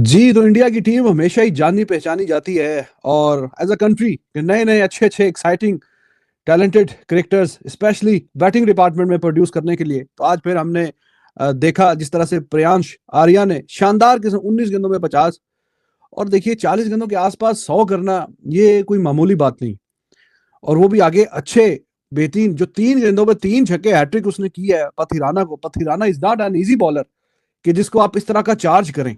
जी, तो इंडिया की टीम हमेशा ही जानी पहचानी जाती है और एज़ अ कंट्री नए-नए अच्छे-अच्छे exciting talented cricketers specially batting department में प्रोड्यूस करने के लिए। तो आज फिर हमने देखा जिस तरह से प्रियांश आर्या ने शानदार किस्म 19 गेंदों में 50 और देखिए 40 गेंदों के आस-पास 100 करना ये कोई मामूली बात नहीं। और वो भी आगे अच्छे बेहतरीन जो 3 गेंदों पे 3 छक्के हैट्रिक उसने की है पथिराना को। Pathirana is not an easy bowler कि जिसको आप इस तरह का चार्ज करें।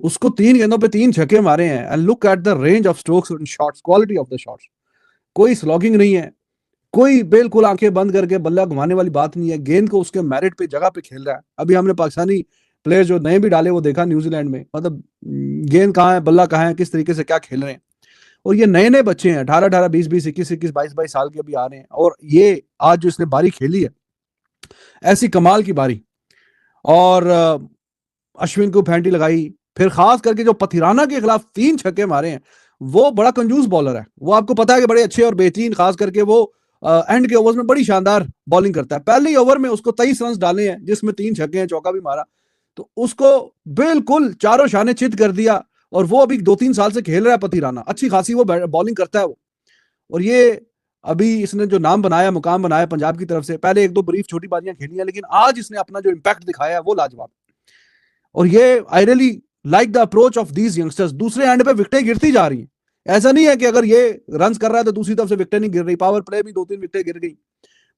उसको 3 गेंदों पे 3 छक्के मारे हैं and look at the range of strokes and shots, quality of the shots. कोई स्लॉगिंग नहीं है, कोई बिल्कुल आंखें बंद करके बल्ला घुमाने वाली बात नहीं है। गेंद को उसके मेरिट पे जगह पे खेल रहा है। अभी हमने पाकिस्तानी प्लेयर जो नए भी डाले वो देखा न्यूजीलैंड में। मतलब गेंद कहाँ है, बल्ला कहाँ है, किस तरीके से क्या खेल रहे हैं। और ये नए-नए बच्चे हैं 18-18, 20-20, 21-21, 22-22 साल के अभी आ रहे हैं और ये आज जो इसने बारी खेली है, ऐसी कमाल की बारी। और अश्विन को फैंटी लगाई, फिर खास करके जो पथिराना के खिलाफ 3 छक्के मारे हैं, वो बड़ा कंजूस बॉलर है। वो आपको पता है कि बड़े अच्छे और बेहतरीन खास करके वो एंड के ओवर्स में बड़ी शानदार बॉलिंग करता है। पहले ही ओवर में उसको 23 रन्स डाले हैं, जिसमें 3 छक्के हैं, चौका भी मारा। तो उसको बिल्कुल चारों शाने चित कर दिया और वो अभी 2-3 साल से खेल रहा है पथिराना। अच्छी खासी वो बॉलिंग करता है वो। और ये अभी इसने जो नाम बनाया, मुकाम बनाया पंजाब की तरफ से, पहले 1-2 ब्रीफ छोटी बाजियां खेली हैं, लेकिन आज इसने अपना जो इम्पैक्ट दिखाया है, वो लाजवाब। और ये I really like the approach of these youngsters. दूसरे एंड पे विकेटें गिरती जा रही हैं। ऐसा नहीं है कि अगर ये रन कर रहा है तो दूसरी तरफ से विकेटें नहीं गिर रही। पावर प्ले भी 2-3 विकेटें गिर गई,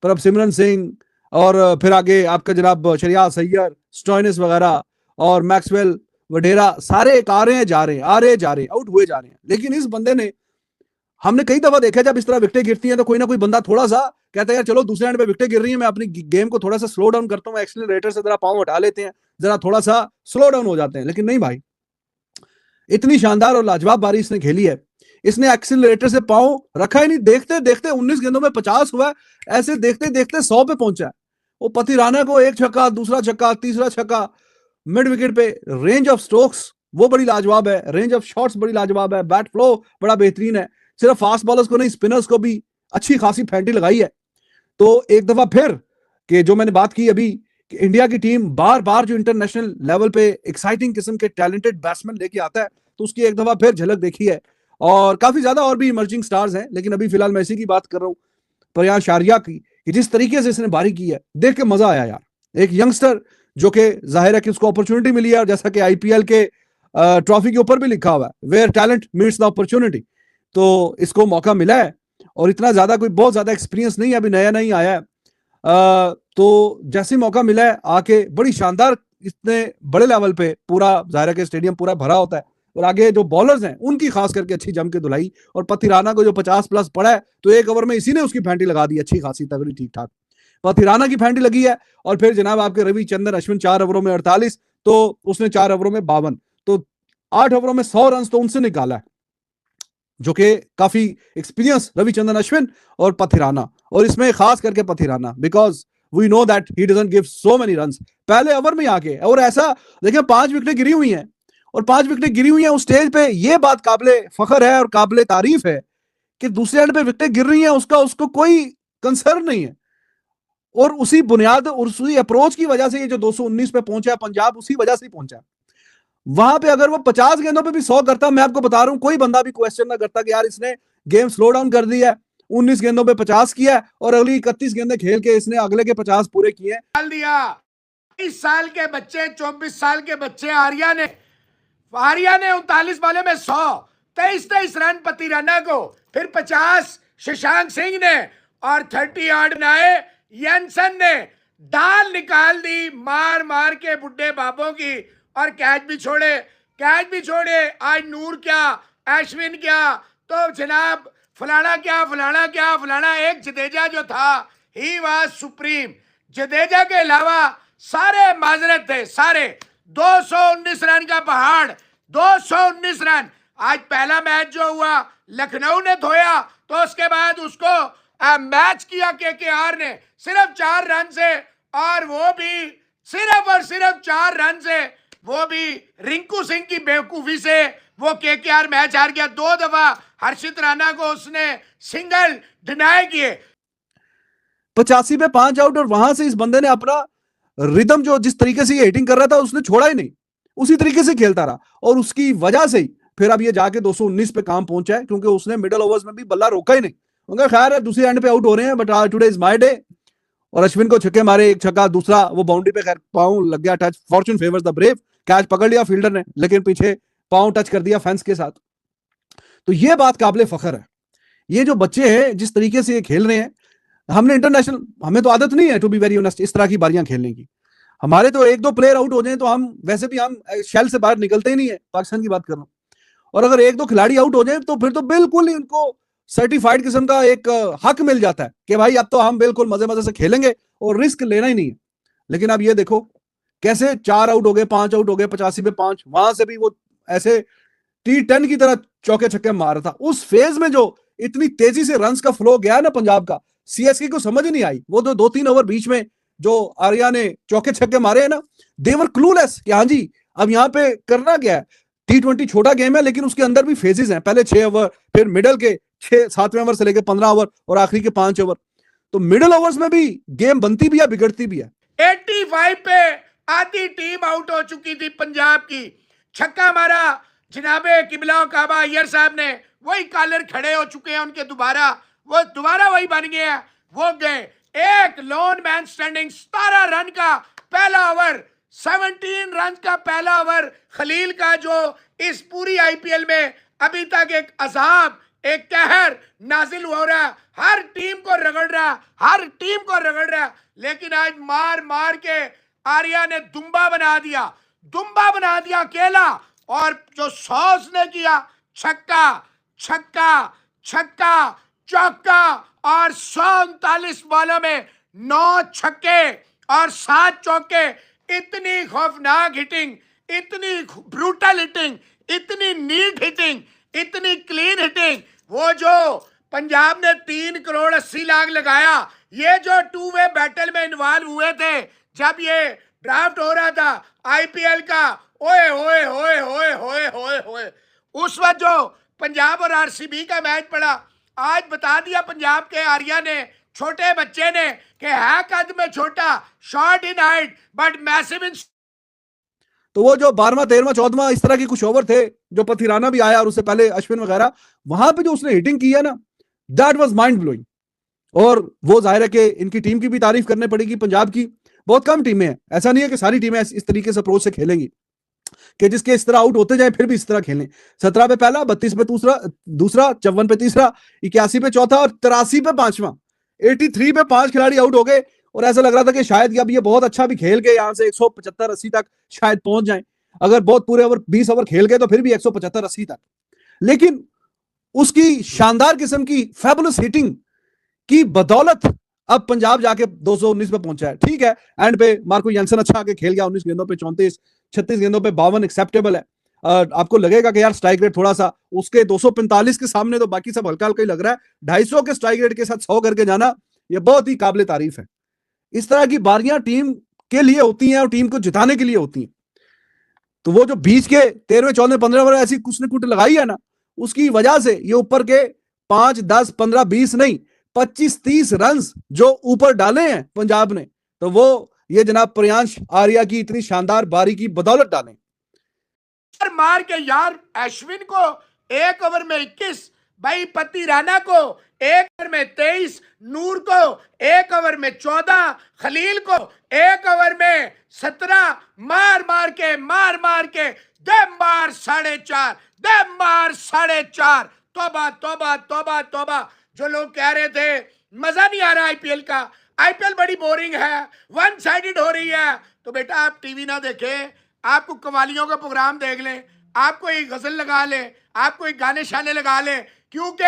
पर अब सिमरन सिंह और फिर आगे आपका जनाब शरियाज सैयद, स्टोइनिस वगैरह और मैक्सवेल वडेरा सारे एक आ रहे हैं, जा रहे हैं, आ रहे हैं, जा रहे हैं, आउट हुए जा रहे हैं। लेकिन इस बंदे ने, हमने कई दफा देखा जब इस तरह विकेटें गिरती हैं तो कोई ना कोई बंदा थोड़ा सा कहता है यार चलो दूसरे एंड पे विकेटें गिर रही हैं, मैं अपनी गेम को थोड़ा सा स्लो डाउन करता हूँ, एक्सीलरेटर से जरा पाँव हटा लेते हैं, जरा थोड़ा सा स्लो डाउन हो जाते हैं। लेकिन नहीं भाई, इतनी शानदार और लाजवाब बारी इसने खेली है। इसने एक्सीलरेटर से पाँव रखा ही नहीं, देखते देखते 19 गेंदों में 50 हुआ, ऐसे देखते देखते 100 पे पहुंचा है वो। पतिराना को एक छक्का, दूसरा छक्का, तीसरा छक्का मिड विकेट पे। रेंज ऑफ स्ट्रोक्स वो बड़ी लाजवाब है, रेंज ऑफ शॉट्स बड़ी लाजवाब है, बैट फ्लो बड़ा बेहतरीन है। सिर्फ फास्ट बॉलर्स को नहीं, स्पिनर्स को भी अच्छी खासी फैंटी लगाई है। तो एक दफा फिर कि जो मैंने बात की अभी कि इंडिया की टीम बार बार जो इंटरनेशनल लेवल पे एक्साइटिंग किस्म के टैलेंटेड बैट्समैन लेके आता है, तो उसकी एक दफा फिर झलक देखी है। और काफी ज्यादा और भी इमर्जिंग स्टार्स हैं, लेकिन अभी फिलहाल मैं इसी की बात कर रहा हूँ, प्रयास आर्या की, कि जिस तरीके से इसने बारी की है, देख के मजा आया यार। एक यंगस्टर जो कि जाहिर है कि उसको अपॉर्चुनिटी मिली है, और जैसा कि आईपीएल के ट्रॉफी के ऊपर भी लिखा हुआ है, where talent meets the opportunity, तो इसको मौका मिला है। और इतना ज्यादा कोई बहुत ज्यादा एक्सपीरियंस नहीं है, अभी नया नहीं आया है। तो जैसे मौका मिला है आके बड़ी शानदार, इतने बड़े लेवल पे पूरा जाहिर है कि स्टेडियम पूरा भरा होता है, और आगे जो बॉलर्स हैं उनकी खास करके अच्छी जम के धुलाई। और पथिराना को जो 50 प्लस पड़ा है, तो एक ओवर में इसी ने उसकी फैंटी लगा दी अच्छी खासी तगड़ी ठीक ठाक। पथिराना की फैंटी लगी है। और फिर जनाब आपके रविचंद्रन अश्विन 4 ओवरों में 48, तो उसने 4 ओवरों में 52, तो 8 ओवरों में 100 रन तो उनसे निकाला है, जो कि काफी एक्सपीरियंस रविचंद्रन अश्विन और पथिराना। और इसमें खास करके Pathirana, because we know that he doesn't give so many runs पहले ओवर में आके। और ऐसा देखिए 5 विकेटें गिरी हुई हैं, और 5 विकेटें गिरी हुई हैं उस स्टेज पे, ये बात काबिले फख्र है और काबिले तारीफ है कि दूसरे एंड पे विकेटें गिर रही हैं, उसका उसको कोई कंसर्न नहीं है। और उसी बुनियाद और उसी अप्रोच की वजह से ये जो 219 पे पहुंचा है पंजाब, उसी वजह से ही पहुंचा है। वहां पे अगर वो 50 गेंदों पे भी 100 करता, मैं आपको बता रहा हूं कोई बंदा भी क्वेश्चन ना करता कि यार इसने गेम स्लो डाउन कर दी है, 19 गेंदों पे 50 किया है और अगली 31 गेंदें खेल के इसने अगले के 50 पूरे किए। डाल दिया 20 साल के बच्चे, 24 साल के बच्चे आर्या ने 39 बाले में 100, 23 रन पतिराना को, फिर 50 शशांक सिंह ने, और 30 आठ बनाए यंसन ने। दाल निकाल दी मार मार के बुड्ढे बाबों की, और कैच भी छोड़े। आज नूर क्या, अश्विन क्या, तो जनाब फलाना क्या। एक जडेजा जो था, ही वाज सुप्रीम। जडेजा के अलावा सारे माजरत थे, सारे 219 रन का पहाड़, 219 रन। आज पहला मैच जो हुआ लखनऊ ने धोया, तो उसके बाद उसको मैच किया केकेआर ने सिर्फ 4 रन से, और वो भी सिर्फ 4 रन से, वो भी रिंकू सिंह की बेवकूफी से वो केकेआर मैच हार गया। 2 दफा हर्षित राणा को उसने सिंगल डिनाई किए। 85 पे 5 आउट, और वहां से इस बंदे ने अपना रिदम जो जिस तरीके से ये हिटिंग कर रहा था उसने छोड़ा ही नहीं। उसी तरीके से खेलता रहा और उसकी वजह से ही फिर अब ये जाके 219 पे काम पहुंचा है, क्योंकि उसने मिडिल ओवर्स में भी बल्ला रोका ही नहीं। उनका खैर है दूसरे एंड पे आउट हो रहे हैं, but today is my day. और अश्विन को छक्के मारे, एक छक्का, दूसरा वो बाउंड्री पे खैर पांव लग गया touch, Fortune favours the brave, catch पकड़ लिया फील्डर ने, लेकिन पीछे पांव टच कर दिया फेंस के साथ। तो ये बात काबिले फख्र है। ये जो बच्चे हैं जिस तरीके से ये खेल रहे हैं, हमने इंटरनेशनल, हमें तो आदत नहीं है टू बी वेरी ऑनेस्ट इस तरह की बारियां खेलने की। हमारे तो एक दो प्लेयर आउट हो जाए तो हम वैसे भी हम शेल से बाहर निकलते ही नहीं है, पाकिस्तान की बात कर रहा हूं। और अगर एक दो खिलाड़ी आउट हो जाए तो फिर तो बिल्कुल ही उनको सर्टिफाइड किस्म का एक हक मिल जाता है कि भाई अब तो हम बिल्कुल मजे मजे से खेलेंगे और रिस्क लेना ही नहीं है। लेकिन अब ये देखो कैसे 4 आउट हो गए, 5 आउट हो गए, 85 पे 5, वहां से भी वो ऐसे T10 की तरह चौके छक्के मार रहा था। उस फेज में जो इतनी तेजी से रन्स का फ्लो गया ना पंजाब का, सीएसके को समझ ही नहीं आई। वो तो 2-3 ओवर बीच में जो आर्या ने चौके छक्के मारे हैं ना, देवर क्लूलेस कि हाँ जी अब यहाँ पे करना क्या है। T20 छोटा गेम है, लेकिन उसके अंदर भी फेजेस हैं, पहले 6 ओवर, फिर मिडल के 7वें ओवर से लेकर 15 ओवर और आखिरी के 5 ओवर। तो मिडल ओवर्स में भी गेम बनती भी है, बिगड़ती भी है। 85 पे आधी टीम आउट हो चुकी थी पंजाब की, छक्का मारा जनाबे किबला काबा अय्यर साहब ने, वही कॉलर खड़े हो चुके हैं उनके दोबारा, वो दोबारा वही बन गए हैं। वो गए एक लोन मैन स्टैंडिंग, 17 रन का पहला ओवर, 17 रन का पहला ओवर खलील का, जो इस पूरी आईपीएल में अभी तक एक अजाब, एक कहर नाजिल हो रहा है, हर टीम को रगड़ रहा, हर टीम को रगड़ रहा। लेकिन आज मार मार के आर्या ने दुम्बा बना दिया अकेला। और जो सॉस ने किया, छक्का छक्का छक्का चौका, और 139 बॉलों में 9 छक्के और 7 चौके। इतनी खौफनाक हिटिंग, इतनी ब्रूटल हिटिंग, इतनी नीट हिटिंग, इतनी क्लीन हिटिंग। वो जो पंजाब ने 3 करोड़ 80 लाख लगाया, ये जो 2 वे बैटल में इन्वॉल्व हुए थे जब ये ड्राफ्ट हो रहा था आईपीएल का, ओए होए होए होए होए होए होए, उस वक्त जो पंजाब और आरसीबी का मैच पड़ा, आज बता दिया पंजाब के आर्या ने, छोटे बच्चे ने, कि है कद में छोटा, short in height but massive in. तो वो जो 12वां 13वां 14वां इस तरह की कुछ ओवर थे, जो पथिराना भी आया और उससे पहले अश्विन वगैरह, वहां पे जो उसने हिटिंग की है ना, दैट वाज माइंड ब्लोइंग। और वो जाहिर है कि इनकी टीम की भी तारीफ करनी पड़ेगी। पंजाब की बहुत कम टीमें हैं, ऐसा नहीं है कि सारी टीमें इस तरीके से अप्रोच से खेलेंगी कि जिसके इस तरह आउट होते जाए फिर भी इस तरह खेलें। 17 पे पहला, 32 पे दूसरा, 54 पे तीसरा, 81 पे चौथा और 83 पे 5वां। 83 पे 5 खिलाड़ी आउट हो गए और ऐसा लग रहा था कि शायद अब ये बहुत अच्छा भी खेल के यहां से 175-80 तक शायद पहुंच जाए। अगर बहुत पूरे ओवर 20 ओवर खेल गए तो फिर भी 175-80 तक। लेकिन उसकी शानदार किस्म की फैबुलस हिटिंग की बदौलत अब पंजाब जाके 219 पे पहुंचा है। ठीक है, एंड पे मार्को यानसन अच्छा आके खेल गया, 19 गेंदों पे 34, 36 गेंदों पे 52 एक्सेप्टेबल है। आपको लगेगा कि यार स्ट्राइक रेट थोड़ा सा उसके 245 के सामने तो बाकी सब हल्का हल्का ही लग रहा है। 250 के स्ट्राइक रेट के साथ 100 करके जाना ये बहुत ही काबिले तारीफ है। इस तरह की बारियां टीम के लिए होती हैं और टीम को जिताने के लिए होती हैं। तो वो जो बीच के 13वें 14वें 15वें ओवर ऐसी कुछ न कुछ लगाई है ना, उसकी वजह से ये ऊपर के 5 10 15 20 नहीं 25-30 रन जो ऊपर डाले हैं पंजाब ने, तो वो ये जनाब प्रियांश आर्या की इतनी शानदार बारी की बदौलत डाले। मार के यार अश्विन को 1 ओवर में 21, भाई पति राणा को 1 ओवर में 23, नूर को 1 ओवर में 14, खलील को 1 ओवर में 17, मार मार के दे मार 4.5, दे मार 4.5। तौबा तौबा तौबा तौबा। जो लोग कह रहे थे मजा नहीं आ रहा आईपीएल का, आईपीएल बड़ी बोरिंग है, वन साइडेड हो रही है, तो बेटा आप टीवी ना देखें, आपको कवालियों का प्रोग्राम देख लें, आपको एक गजल लगा लें, आपको एक गाने शाने लगा लें, क्योंकि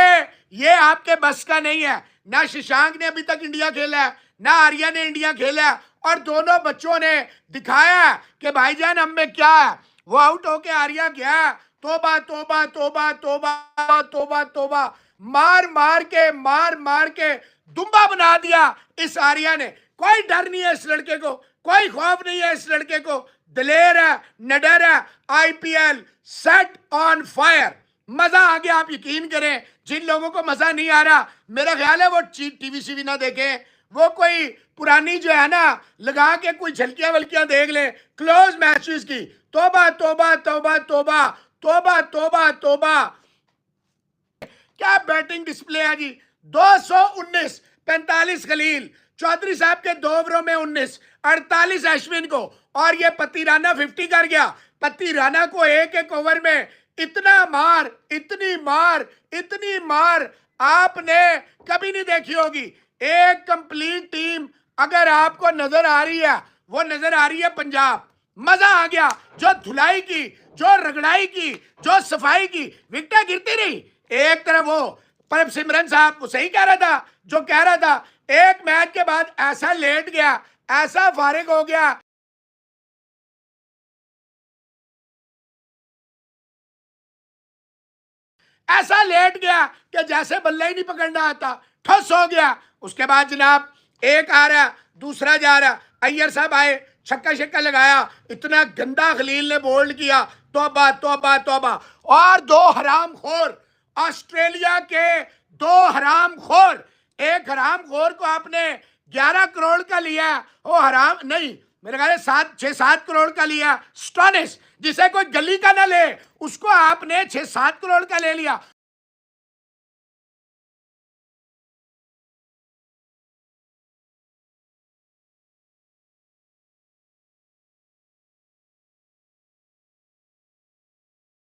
ये आपके बस का नहीं है। ना शशांक ने अभी तक इंडिया खेला है, ना आर्या ने इंडिया खेला है, और दोनों बच्चों ने दिखाया कि भाईजान हम में क्या है। वो आउट होके आर्या गया, तोबा तोबा तोबा तोबा तोबा तोबा, मार मार के दुम्बा बना दिया इस आर्या ने। कोई डर नहीं है इस लड़के को, कोई खौफ नहीं है इस लड़के को, दिलेर है, निडर है। आईपीएल सेट ऑन फायर, मजा आ गया। आप यकीन करें, जिन लोगों को मजा नहीं आ रहा, मेरा ख्याल है वो टीवी सीवी ना देखें, वो कोई पुरानी जो है ना लगा के कोई झलकियां वलकियां देख ले क्लोज मैचेस की। तोबा तोबा तोबा तोबा तोबा तोबा तोबा, क्या बैटिंग डिस्प्ले है जी। 219, 45 खलील, चौधरी साहब के 2 ओवरों में 19, 48 अश्विन को, और ये पति राणा 50 कर गया। पति राणा को एक एक ओवर में इतना मार, इतनी मार, इतनी मार आपने कभी नहीं देखी होगी। एक कंप्लीट टीम अगर आपको नजर आ रही है, वो नजर आ रही है पंजाब। मजा आ गया, जो धुलाई की, जो रगड़ाई की, जो सफाई की, विकेटें गिरती रही। एक तरफ वो पर सिमरन साहब वो सही कह रहा था, जो कह रहा था एक मैच के बाद ऐसा लेट गया, ऐसा फारिग हो गया, ऐसा लेट गया कि जैसे बल्ला ही नहीं पकड़ना आता, ठस हो गया। उसके बाद जनाब एक आ रहा, दूसरा जा रहा, अय्यर साहब आए, छक्का छक्का लगाया, इतना गंदा खलील ने बोल्ड किया, तौबा तौबा तौबा। और 2 हरामखोर, ऑस्ट्रेलिया के 2 हरामखोर, एक हरामखोर को आपने 11 करोड़ का लिया, वो हराम नहीं, मेरे ख्याल 6-7 करोड़ का लिया। स्टोनिस जिसे कोई गली का ना ले, उसको आपने 6-7 करोड़ का ले लिया।